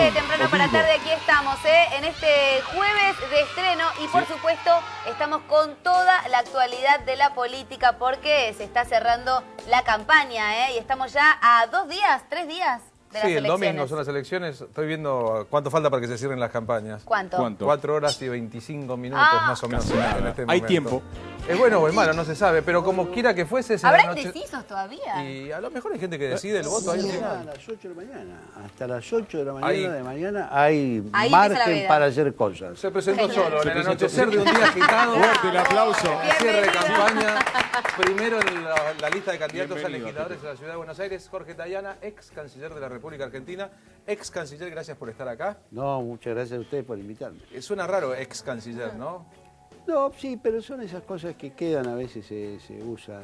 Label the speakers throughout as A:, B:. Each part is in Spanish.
A: que temprano para tarde aquí estamos, en este jueves de estreno y por supuesto estamos con toda la actualidad de la política porque se está cerrando la campaña y estamos ya a 2 días, 3 días de las elecciones.
B: Sí, el domingo son las elecciones. Estoy viendo cuánto falta para que se cierren las campañas.
A: ¿Cuánto?
B: 4 horas y 25 minutos más o menos en este momento.
C: Hay tiempo.
B: ¿Es bueno o es malo? No se sabe, pero como quiera que fuese...
A: ¿Habrá indecisos todavía?
B: Y a lo mejor hay gente que decide el voto ahí.
D: A las 8 de la mañana. Hasta las 8 de la mañana
B: Ahí.
D: de mañana hay
A: Ahí
D: margen para hacer cosas.
B: Se presentó solo en el anochecer de un día agitado.
C: Fuerte el aplauso.
B: Cierre de campaña. Primero en la lista de candidatos a
C: Bienvenido,
B: legisladores de la Ciudad de Buenos Aires, Jorge Tayana, ex canciller de la República Argentina. Ex canciller, gracias por estar acá.
D: No, muchas gracias a ustedes por invitarme.
B: Suena raro ex canciller, ¿no?
D: No, sí, pero son esas cosas que quedan, a veces se usan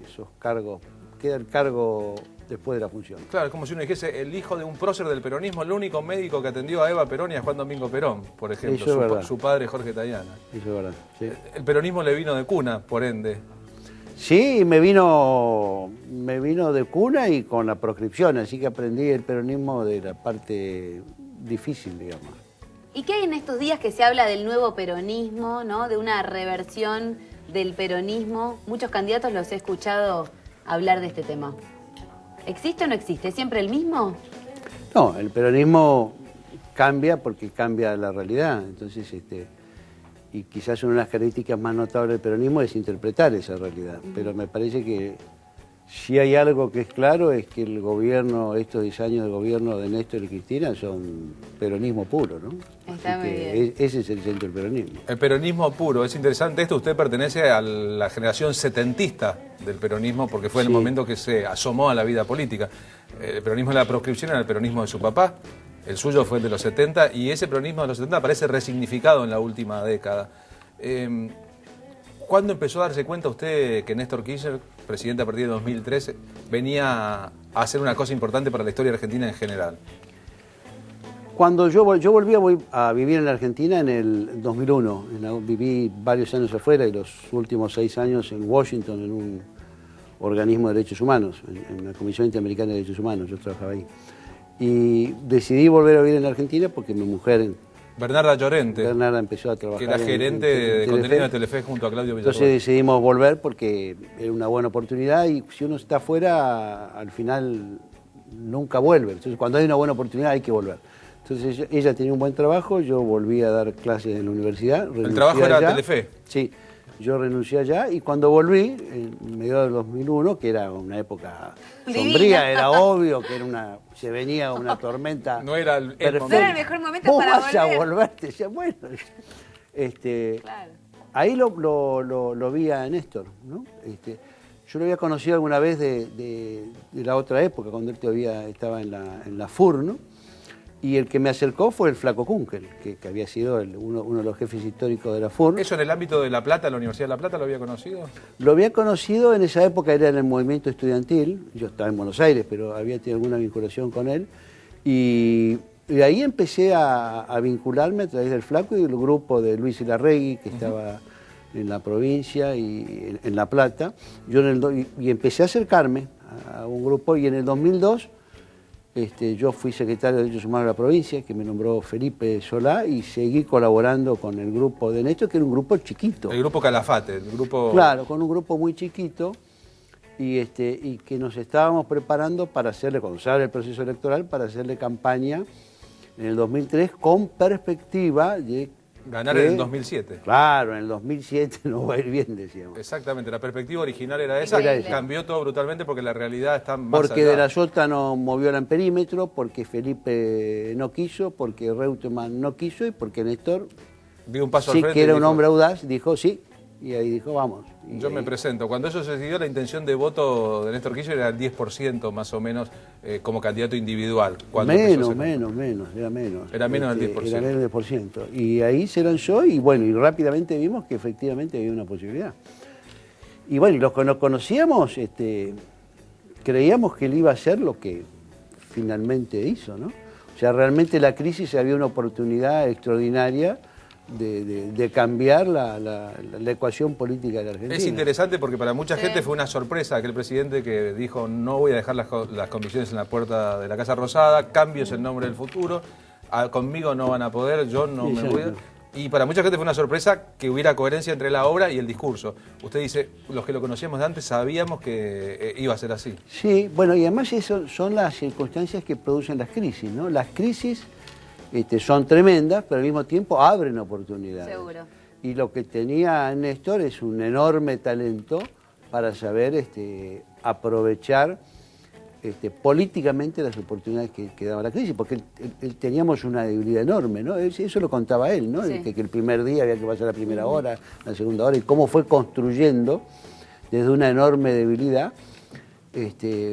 D: esos cargos, queda el cargo después de la función.
B: Claro, es como si uno dijese el hijo de un prócer del peronismo, el único médico que atendió a Eva Perón y a Juan Domingo Perón, por ejemplo,
D: Eso es verdad.
B: su padre Jorge Tayana.
D: Eso es verdad, sí.
B: El peronismo le vino de cuna, por ende.
D: Sí, me vino de cuna y con la proscripción, así que aprendí el peronismo de la parte difícil, digamos.
A: ¿Y qué hay en estos días que se habla del nuevo peronismo, ¿no? De una reversión del peronismo? Muchos candidatos los he escuchado hablar de este tema. ¿Existe o no existe? ¿Es siempre el mismo?
D: No, el peronismo cambia porque cambia la realidad, entonces y quizás una de las características más notables del peronismo es interpretar esa realidad, pero me parece que si hay algo que es claro es que el gobierno, estos 10 años de gobierno de Néstor y Cristina son peronismo puro, ¿no?
A: Está
D: Así
A: muy
D: que
A: bien.
D: ese es el centro del peronismo.
B: El peronismo puro, es interesante esto, usted pertenece a la generación setentista del peronismo porque fue en el
D: Sí.
B: momento que se asomó a la vida política. El peronismo de la proscripción era el peronismo de su papá, el suyo fue el de los 70 y ese peronismo de los 70 parece resignificado en la última década. ¿Cuándo empezó a darse cuenta usted que Néstor Kirchner, presidente a partir de 2013, venía a hacer una cosa importante para la historia argentina en general?
D: Cuando yo volví a vivir en la Argentina en el 2001, viví varios años afuera y los últimos 6 años en Washington en un organismo de derechos humanos, en la Comisión Interamericana de Derechos Humanos, yo trabajaba ahí. Y decidí volver a vivir en la Argentina porque mi mujer,
B: Bernarda Llorente,
D: Bernarda, empezó a trabajar
B: que era gerente de contenido de Telefe junto a Claudio Villarroel.
D: Entonces decidimos volver porque era una buena oportunidad y si uno está afuera, al final nunca vuelve. Entonces cuando hay una buena oportunidad hay que volver. Entonces ella tenía un buen trabajo, yo volví a dar clases en la universidad.
B: ¿El trabajo era
D: allá.
B: Telefe?
D: Sí, yo renuncié allá y cuando volví, en medio del 2001, que era una época
A: Divina.
D: sombría, era obvio que se venía una tormenta.
B: No era el
D: perfecta.
A: No era el mejor momento
D: Vos
A: para
D: vas
A: volver.
D: a volver, te decía, bueno.
A: Claro.
D: Ahí lo vi a Néstor, ¿no? Yo lo había conocido alguna vez de la otra época, cuando él todavía estaba en la FUR, ¿no? Y el que me acercó fue el Flaco Kunkel, que había sido uno de los jefes históricos de la FUR.
B: ¿Eso en el ámbito de La Plata, la Universidad de La Plata, lo había conocido?
D: Lo había conocido en esa época, era en el movimiento estudiantil, yo estaba en Buenos Aires, pero había tenido alguna vinculación con él. Y ahí empecé a vincularme a través del Flaco y del grupo de Luis Ilarregui, que estaba en la provincia y en La Plata. Y empecé a acercarme a un grupo y en el 2002... yo fui secretario de Derechos Humanos de la provincia, que me nombró Felipe Solá, y seguí colaborando con el grupo de Néstor, que era un grupo chiquito.
B: El grupo Calafate, el grupo...
D: Claro, con un grupo muy chiquito, y que nos estábamos preparando para hacerle, cuando se abre el proceso electoral, para hacerle campaña en el 2003 con perspectiva de...
B: Ganar en el 2007.
D: Claro, en el 2007 no va a ir bien, decíamos.
B: Exactamente, la perspectiva original era esa,
A: Era esa.
B: cambió todo brutalmente porque la realidad está más
D: Porque
B: allá.
D: De la Sota no movió el amperímetro, porque Felipe no quiso, porque Reutemann no quiso y porque Néstor,
B: Dio un paso
D: sí
B: al frente
D: que era
B: y
D: un
B: dijo,
D: hombre audaz, dijo sí, y ahí dijo vamos. Y
B: yo me
D: ahí-
B: presento. Cuando eso se decidió, la intención de voto de Néstor Kirchner era el 10% más o menos como candidato individual. Cuando empezó
D: Menos,
B: esa campaña.
D: era menos.
B: Era menos del 10%.
D: Era menos del 10%. Y ahí se lanzó y bueno, y rápidamente vimos que efectivamente había una posibilidad. Y bueno, y los que nos conocíamos, creíamos que él iba a hacer lo que finalmente hizo, ¿no? O sea, realmente la crisis había una oportunidad extraordinaria de cambiar la ecuación política de la Argentina.
B: Es interesante porque para mucha gente fue una sorpresa aquel presidente que dijo no voy a dejar las convicciones en la puerta de la Casa Rosada, cambio es el nombre del futuro, conmigo no van a poder, yo no me voy a... Y para mucha gente fue una sorpresa que hubiera coherencia entre la obra y el discurso. Usted dice, los que lo conocíamos de antes sabíamos que iba a ser así.
D: Sí, bueno, y además eso son las circunstancias que producen las crisis, ¿no? Las crisis son tremendas, pero al mismo tiempo abren oportunidades.
A: Seguro.
D: Y lo que tenía Néstor es un enorme talento para saber aprovechar políticamente las oportunidades que daba la crisis, porque él teníamos una debilidad enorme, ¿no? Eso lo contaba él, ¿no?
A: Sí.
D: Que el primer día había que pasar la primera hora, la segunda hora, y cómo fue construyendo desde una enorme debilidad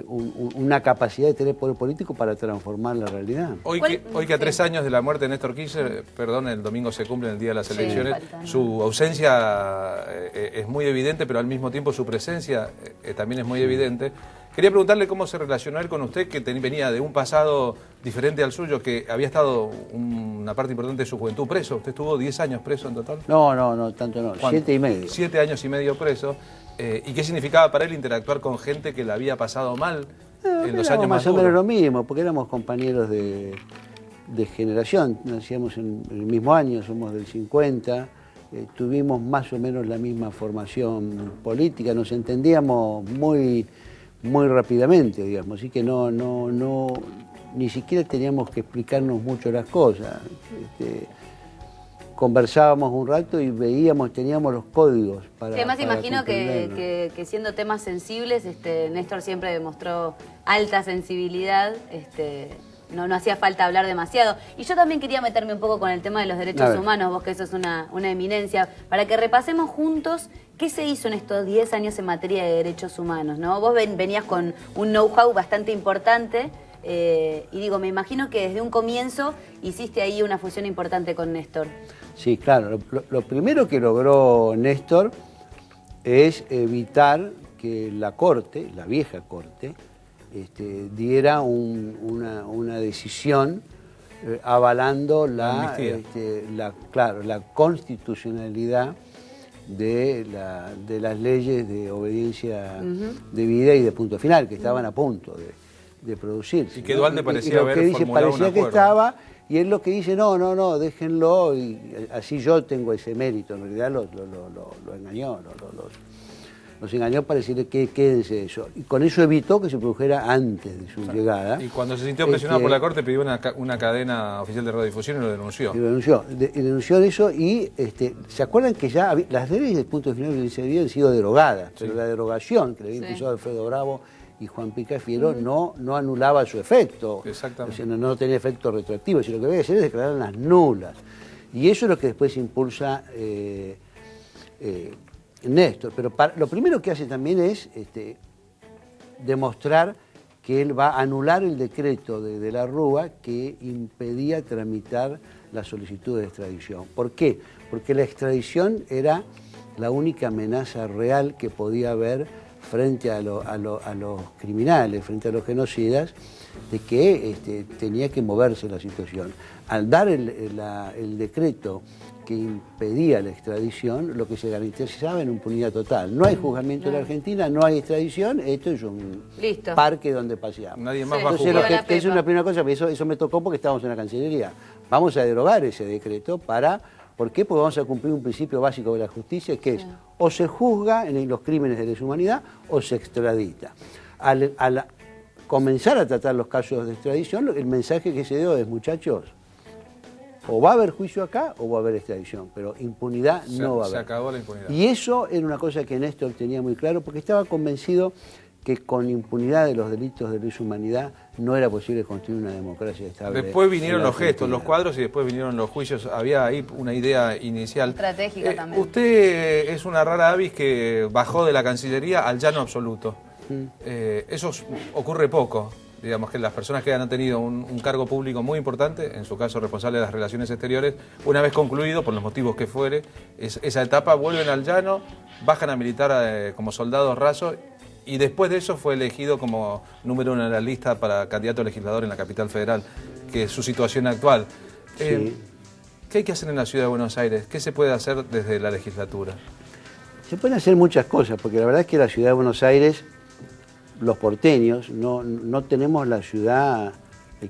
D: una capacidad de tener poder político para transformar la realidad.
B: Hoy que a 3 años de la muerte de Néstor Kirchner, perdón, el domingo se cumple el día de las elecciones, su ausencia es muy evidente, pero al mismo tiempo su presencia también es muy evidente. Quería preguntarle cómo se relacionó él con usted, que venía de un pasado diferente al suyo, que había estado una parte importante de su juventud preso. ¿Usted estuvo 10 años preso en total?
D: No, tanto no, 7 y medio.
B: 7 años y medio preso. ¿Y qué significaba para él interactuar con gente que la había pasado mal en los años más
D: o menos
B: duros?
D: lo mismo, porque éramos compañeros de generación, nacíamos en el mismo año, somos del 50, tuvimos más o menos la misma formación política, nos entendíamos muy rápidamente, digamos, así que ni siquiera teníamos que explicarnos mucho las cosas. Conversábamos un rato y teníamos los códigos para...
A: Además
D: para
A: imagino que siendo temas sensibles, Néstor siempre demostró alta sensibilidad, no hacía falta hablar demasiado. Y yo también quería meterme un poco con el tema de los derechos humanos, vos que sos una eminencia, para que repasemos juntos qué se hizo en estos 10 años en materia de derechos humanos, ¿no? Vos venías con un know-how bastante importante, y digo, me imagino que desde un comienzo hiciste ahí una fusión importante con Néstor.
D: Sí, claro. Lo primero que logró Néstor es evitar que la Corte, la vieja Corte, diera una decisión avalando la constitucionalidad de las leyes de obediencia debida y de punto final, que estaban a punto de producirse.
B: Y que Duhalde parecía haber formulado
D: parecía
B: un
D: que
B: acuerdo.
D: estaba, y él lo que dice, no, déjenlo, y así yo tengo ese mérito. En realidad lo engañó, los engañó para decirle que quédense eso. Y con eso evitó que se produjera antes de su llegada.
B: Y cuando se sintió presionado por la Corte, pidió una cadena oficial de radiodifusión y lo denunció.
D: Y denunció eso y ¿se acuerdan que ya las leyes del punto final habían sido derogadas? Sí. Pero la derogación que le había impulsado Alfredo Bravo y Juan Picafiero no anulaba su efecto.
B: Exactamente.
D: O sea, no tenía efecto retroactivo, sino lo que había que hacer es declararlas nulas. Y eso es lo que después impulsa Néstor. Pero lo primero que hace también es demostrar que él va a anular el decreto de la Rúa que impedía tramitar la solicitud de extradición. ¿Por qué? Porque la extradición era la única amenaza real que podía haber frente a los criminales, frente a los genocidas, de que tenía que moverse la situación. Al dar el decreto que impedía la extradición, lo que se garantizaba era impunidad total. No hay juzgamiento en la Argentina, no hay extradición, esto es un parque donde paseamos.
B: Nadie más va a juzgar.
D: Entonces, que es una primera cosa, eso me tocó porque estábamos en la Cancillería. Vamos a derogar ese decreto ¿por qué? Porque vamos a cumplir un principio básico de la justicia, que es o se juzga en los crímenes de lesa humanidad o se extradita. Al comenzar a tratar los casos de extradición, el mensaje que se dio es, muchachos, o va a haber juicio acá o va a haber extradición, pero impunidad no va a haber.
B: Se acabó la impunidad.
D: Y eso era una cosa que Néstor tenía muy claro, porque estaba convencido que con impunidad de los delitos de lesa humanidad no era posible construir una democracia estable.
B: Después vinieron los gestos, los cuadros y después vinieron los juicios. Había ahí una idea inicial.
A: Estratégica también.
B: Usted es una rara avis que bajó de la Cancillería al llano absoluto. Eso ocurre poco. Digamos que las personas que han tenido un cargo público muy importante, en su caso responsable de las relaciones exteriores, una vez concluido, por los motivos que fuere, esa etapa vuelven al llano, bajan a militar como soldados rasos. Y después de eso fue elegido como número 1 en la lista para candidato a legislador en la capital federal, que es su situación actual.
D: Sí.
B: ¿Qué hay que hacer en la Ciudad de Buenos Aires? ¿Qué se puede hacer desde la legislatura?
D: Se pueden hacer muchas cosas, porque la verdad es que la Ciudad de Buenos Aires, los porteños, no tenemos la ciudad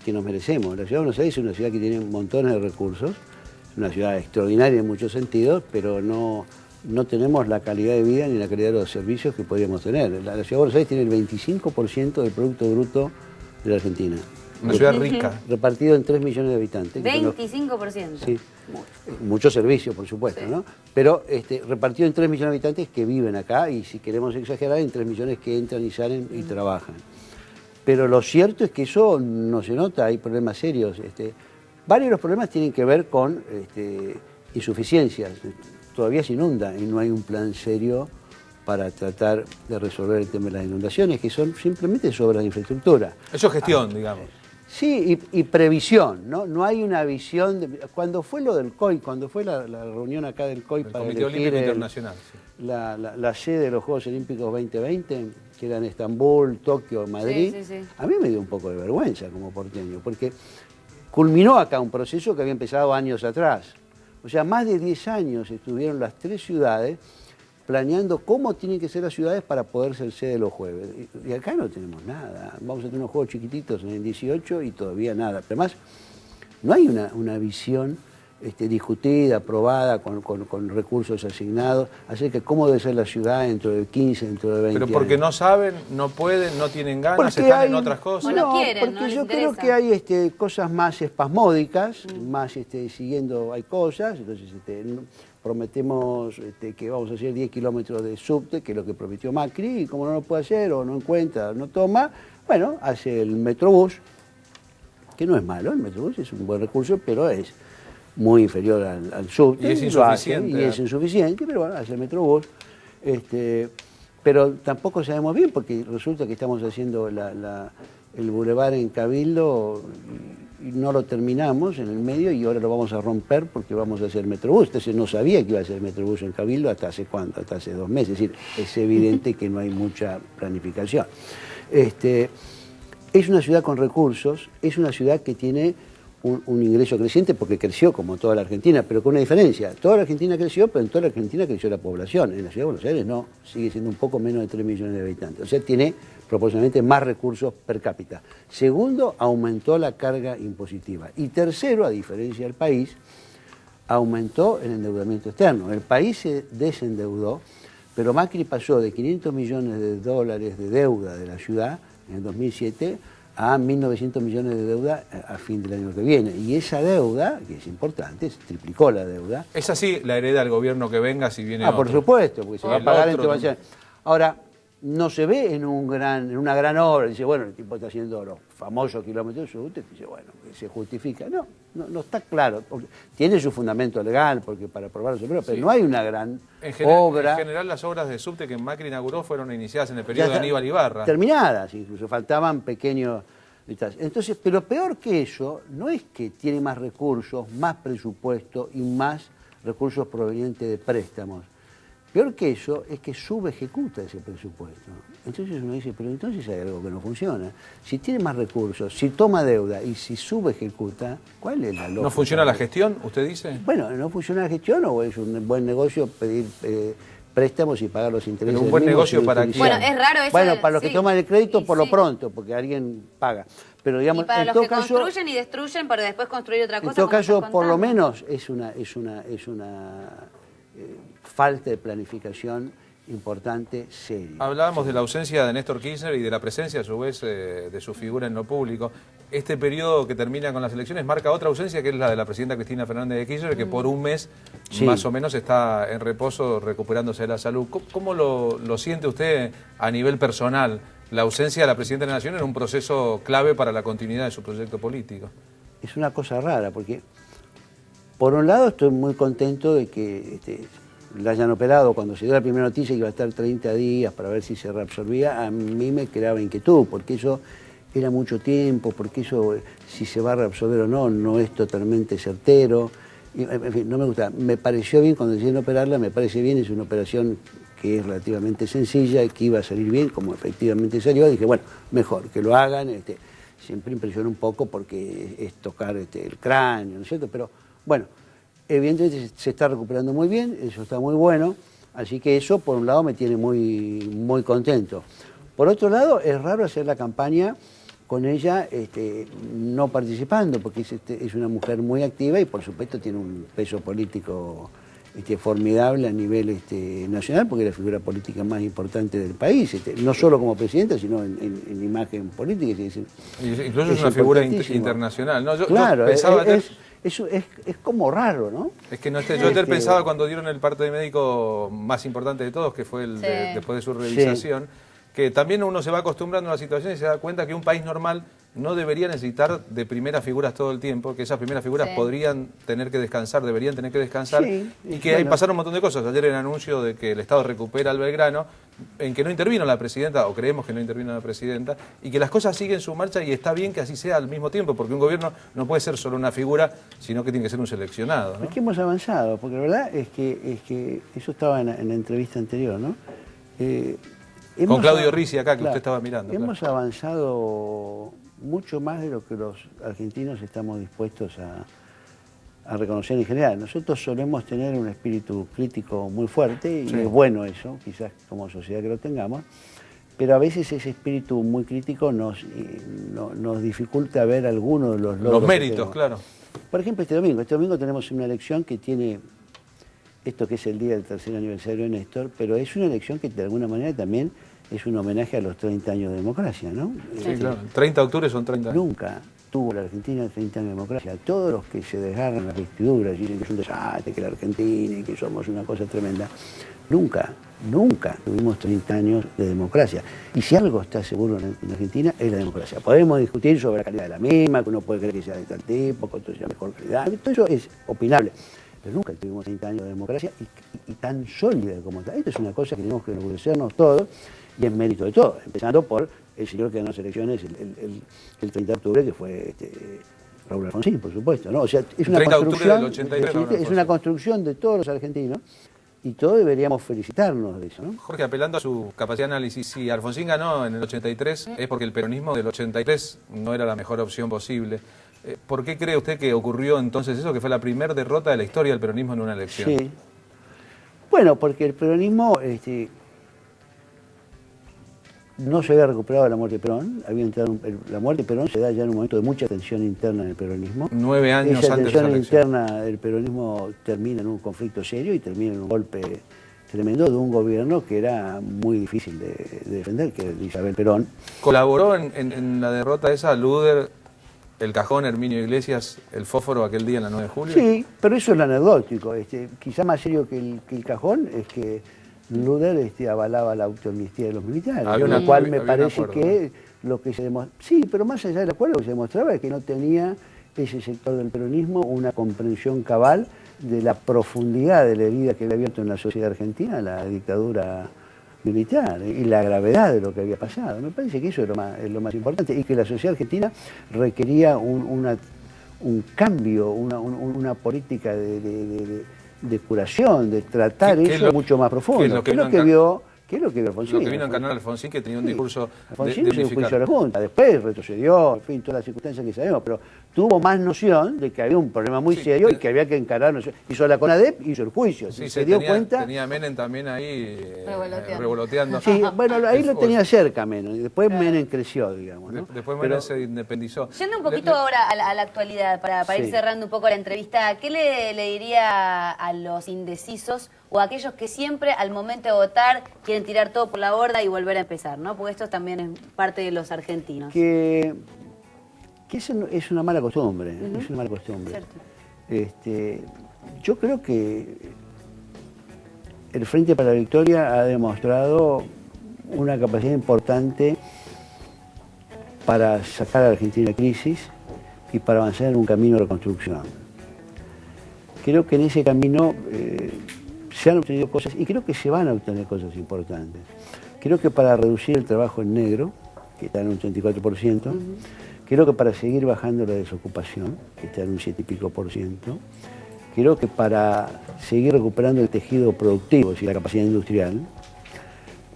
D: que nos merecemos. La Ciudad de Buenos Aires es una ciudad que tiene montones de recursos, es una ciudad extraordinaria en muchos sentidos, pero no tenemos la calidad de vida ni la calidad de los servicios que podríamos tener. La Ciudad de Buenos Aires tiene el 25% del Producto Bruto de la Argentina.
B: Una ciudad rica.
D: Repartido en 3 millones de habitantes.
A: 25%.
D: Sí, muchos servicios, por supuesto, sí, ¿no? Pero repartido en 3 millones de habitantes que viven acá y, si queremos exagerar, en 3 millones que entran y salen y trabajan. Pero lo cierto es que eso no se nota, hay problemas serios. Varios de los problemas tienen que ver con insuficiencias. Todavía se inunda y no hay un plan serio para tratar de resolver el tema de las inundaciones, que son simplemente obras de infraestructura.
B: Eso es gestión, digamos.
D: Sí, y previsión, ¿no? No hay una visión. Cuando fue lo del COI, cuando fue la reunión acá del COI para
B: Comité Olímpico Internacional, sí,
D: la sede de los Juegos Olímpicos 2020, que eran Estambul, Tokio, Madrid, sí. A mí me dio un poco de vergüenza como porteño, porque culminó acá un proceso que había empezado años atrás. O sea, más de 10 años estuvieron las 3 ciudades planeando cómo tienen que ser las ciudades para poder ser sede de los Juegos. Y acá no tenemos nada. Vamos a tener unos juegos chiquititos en el 18 y todavía nada. Pero además, no hay una visión discutida, aprobada, con recursos asignados, acerca de cómo debe ser la ciudad dentro de 15, dentro de 20
B: Pero porque
D: años.
B: No saben, no pueden, no tienen ganas,
D: Porque
B: están en otras cosas.
A: O no quieren,
D: porque
A: no
D: yo
A: les
D: creo
A: interesa.
D: que hay cosas más espasmódicas, más siguiendo, hay cosas, entonces prometemos que vamos a hacer 10 kilómetros de subte, que es lo que prometió Macri, y como no lo puede hacer, o no encuentra, no toma, bueno, hace el Metrobús, que no es malo, el Metrobús es un buen recurso, pero es muy inferior al subte.
B: Y es insuficiente.
D: Y es insuficiente, pero bueno, hace el Metrobús. Pero tampoco sabemos bien, porque resulta que estamos haciendo el bulevar en Cabildo y no lo terminamos en el medio y ahora lo vamos a romper porque vamos a hacer Metrobús. Entonces no sabía que iba a ser Metrobús en Cabildo hasta hace cuánto, hasta hace 2 meses. Es decir, es evidente que no hay mucha planificación. Es una ciudad con recursos, es una ciudad que tiene un ingreso creciente porque creció como toda la Argentina, pero con una diferencia. Toda la Argentina creció, pero en toda la Argentina creció la población. En la Ciudad de Buenos Aires no, sigue siendo un poco menos de 3 millones de habitantes. O sea, tiene proporcionalmente más recursos per cápita. Segundo, aumentó la carga impositiva. Y tercero, a diferencia del país, aumentó el endeudamiento externo. El país se desendeudó, pero Macri pasó de 500 millones de dólares de deuda de la ciudad en el 2007 a 1.900 millones de deuda a fin del año que viene. Y esa deuda, que es importante, se triplicó la deuda.
B: Es así, la hereda el gobierno que venga si viene otro.
D: Por supuesto, porque se va a
B: El
D: pagar
B: otro
D: en Ahora, no se ve en una gran obra, dice, bueno, el tipo está haciendo los famosos kilómetros de subte, dice, bueno, se justifica. No está claro. Tiene su fundamento legal, porque para aprobar pero
B: sí,
D: no hay una gran obra.
B: En general, las obras de subte que Macri inauguró fueron iniciadas en el periodo de Aníbal Ibarra.
D: Terminadas, incluso, faltaban pequeños detalles. Entonces, pero peor que eso, no es que tiene más recursos, más presupuesto y más recursos provenientes de préstamos. Peor que eso es que subejecuta ese presupuesto. Entonces uno dice, pero entonces hay algo que no funciona. Si tiene más recursos, si toma deuda y si subejecuta, ¿cuál es la lógica?
B: ¿No funciona la gestión, usted dice?
D: Bueno, no funciona la gestión o es un buen negocio pedir préstamos y pagar los intereses.
B: Pero un buen negocio para quién.
A: Bueno, es raro eso.
D: Bueno, para los
A: sí,
D: que toman el crédito por lo
A: sí,
D: pronto, porque alguien paga. Pero digamos,
A: y para
D: en
A: los
D: todo
A: que
D: caso,
A: construyen y destruyen para después construir otra cosa.
D: en todo
A: como
D: caso,
A: estás
D: por lo
A: contando.
D: menos es una falta de planificación importante, seria.
B: Hablábamos de la ausencia de Néstor Kirchner y de la presencia, a su vez, de su figura en lo público. Este periodo que termina con las elecciones marca otra ausencia, que es la de la presidenta Cristina Fernández de Kirchner, que por un mes más o menos está en reposo, recuperándose de la salud. ¿Cómo lo siente usted a nivel personal, la ausencia de la presidenta de la Nación en un proceso clave para la continuidad de su proyecto político?
D: Es una cosa rara, porque por un lado estoy muy contento de que la hayan operado. Cuando se dio la primera noticia que iba a estar 30 días para ver si se reabsorbía, a mí me creaba inquietud, porque eso era mucho tiempo, porque eso, si se va a reabsorber o no, no es totalmente certero. Y, en fin, no me gusta. Me pareció bien cuando decidieron operarla, me parece bien, es una operación que es relativamente sencilla y que iba a salir bien, como efectivamente salió. Dije, bueno, mejor que lo hagan. Siempre impresiona un poco porque es tocar el cráneo, ¿no es cierto? Pero bueno, evidentemente se está recuperando muy bien, eso está muy bueno, así que eso por un lado me tiene muy contento. Por otro lado, es raro hacer la campaña con ella no participando, porque es una mujer muy activa y por supuesto tiene un peso político formidable a nivel nacional, porque es la figura política más importante del país, no solo como presidenta, sino en imagen política.
B: Incluso es una figura internacional, ¿no?
D: Claro, es como raro, ¿no?
B: Es que no yo ayer pensaba cuando dieron el parte médico más importante de todos, que fue el después de su revisación, que también uno se va acostumbrando a una situación y se da cuenta que un país normal no debería necesitar de primeras figuras todo el tiempo, que esas primeras figuras podrían tener que descansar, deberían tener que descansar, y que ahí pasaron un montón de cosas. Ayer el anuncio de que el Estado recupera al Belgrano, en que no intervino la presidenta, o creemos que no intervino la presidenta, y que las cosas siguen su marcha y está bien que así sea al mismo tiempo, porque un gobierno no puede ser solo una figura, sino que tiene que ser un seleccionado, ¿no?
D: Es que hemos avanzado, porque la verdad es que eso estaba en la entrevista anterior, ¿no?
B: Con Claudio Ricci acá, que usted estaba mirando.
D: Hemos avanzado mucho más de lo que los argentinos estamos dispuestos a reconocer en general. Nosotros solemos tener un espíritu crítico muy fuerte, y es bueno eso, quizás como sociedad que lo tengamos, pero a veces ese espíritu muy crítico nos dificulta ver algunos de los logros.
B: Los méritos, claro.
D: Por ejemplo, este domingo tenemos una elección que tiene esto que es el día del tercer aniversario de Néstor, pero es una elección que de alguna manera también es un homenaje a los 30 años de democracia, ¿no?
B: Sí, claro. 30 de octubre son 30 años.
D: Nunca tuvo la Argentina 30 años de democracia. Todos los que se desgarran las vestiduras y dicen que es un desastre, que la Argentina y que somos una cosa tremenda, nunca tuvimos 30 años de democracia. Y si algo está seguro en Argentina es la democracia. Podemos discutir sobre la calidad de la misma, que uno puede creer que sea de tal tipo, que otro sea mejor calidad, todo eso es opinable. Pero nunca tuvimos 30 años de democracia y tan sólida como tal. Esto es una cosa que tenemos que enorgullecernos todos y es mérito de todos, empezando por el señor que ganó las elecciones el 30 de octubre, que fue Raúl Alfonsín, por supuesto, ¿no? O sea, es una construcción,
B: 83,
D: es una construcción de todos los argentinos y todos deberíamos felicitarnos de eso, ¿no?
B: Jorge, apelando a su capacidad de análisis, si Alfonsín ganó en el 83 es porque el peronismo del 83 no era la mejor opción posible. ¿Por qué cree usted que ocurrió entonces eso, que fue la primera derrota de la historia del peronismo en una elección?
D: Sí. Bueno, porque el peronismo no se había recuperado de la muerte de Perón. La muerte de Perón se da ya en un momento de mucha tensión interna en el peronismo.
B: 9 años
D: Esa
B: antes de
D: tensión
B: esa elección.
D: interna del peronismo termina en un conflicto serio y termina en un golpe tremendo de un gobierno que era muy difícil de defender, que era de Isabel Perón.
B: ¿Colaboró en la derrota esa Luder, el Cajón, Herminio Iglesias, el fósforo aquel día en la 9 de julio?
D: Sí, pero eso es lo anecdótico. Quizá más serio que el Cajón es que Luder avalaba la autoamnistía de los militares, con lo cual me parece que lo que se demostraba... Sí, pero más allá del acuerdo, lo que se demostraba es que no tenía ese sector del peronismo una comprensión cabal de la profundidad de la herida que había abierto en la sociedad argentina la dictadura militar y la gravedad de lo que había pasado. Me parece que eso es lo más importante y que la sociedad argentina requería un cambio, una política de curación, de tratar eso mucho más profundo. ¿Qué es lo que vio Alfonsín?
B: Lo que vino a encarnar Alfonsín, que tenía un discurso
D: Alfonsín hizo un juicio a la Junta, después retrocedió, en fin, todas las circunstancias que sabemos, pero tuvo más noción de que había un problema muy serio y que había que encararlo. Hizo la CONADEP, hizo el juicio, se dio cuenta...
B: Tenía Menem también ahí revoloteando.
D: Sí, bueno, ahí lo tenía cerca Menem, y después Menem creció, digamos, ¿no?
B: Después Menem se independizó.
A: Yendo un poquito ahora a la actualidad, para ir cerrando un poco la entrevista, ¿qué le diría a los indecisos o a aquellos que siempre al momento de votar quieren tirar todo por la borda y volver a empezar, ¿no? Porque esto también es parte de los argentinos.
D: Que eso es una mala costumbre, es una mala costumbre. Yo creo que el Frente para la Victoria ha demostrado una capacidad importante para sacar a la Argentina de la crisis y para avanzar en un camino de reconstrucción. Creo que en ese camino se han obtenido cosas y creo que se van a obtener cosas importantes. Creo que para reducir el trabajo en negro, que está en un 34%, creo que para seguir bajando la desocupación, que está en un 7 y pico %, creo que para seguir recuperando el tejido productivo, es decir, la capacidad industrial,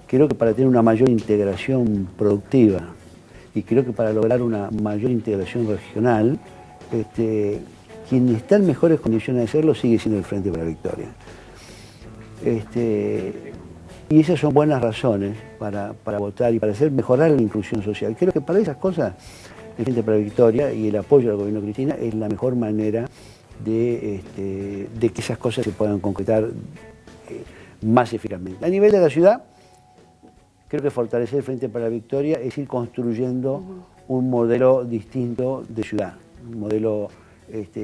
D: creo que para tener una mayor integración productiva y creo que para lograr una mayor integración regional, quien está en mejores condiciones de hacerlo sigue siendo el Frente para la Victoria. Y esas son buenas razones para votar y para hacer mejorar la inclusión social. Creo que para esas cosas el Frente para la Victoria y el apoyo al gobierno de Cristina es la mejor manera de que esas cosas se puedan concretar más eficazmente. A nivel de la ciudad, creo que fortalecer el Frente para la Victoria es ir construyendo un modelo distinto de ciudad, un modelo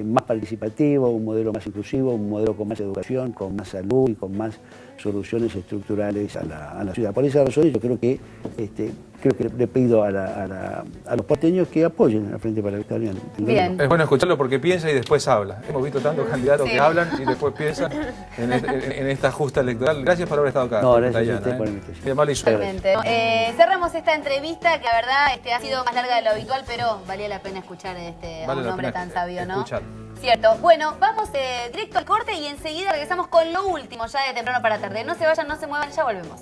D: más participativo, un modelo más inclusivo, un modelo con más educación, con más salud y con más soluciones estructurales a la ciudad. Por esa razón yo creo que le pido a los porteños que apoyen al Frente para la Victoria.
A: Bien.
B: Es bueno escucharlo porque piensa y después habla. Hemos visto tantos candidatos que hablan y después piensan en esta justa electoral. Gracias por haber estado acá.
D: No, gracias a usted por la invitación.
A: Cerramos esta entrevista que la verdad ha sido más larga de lo habitual, pero valía la pena escuchar a un hombre tan sabio, ¿no? Cierto. Bueno, vamos directo al corte y enseguida regresamos con lo último ya de temprano para tarde. No se vayan, no se muevan, ya volvemos.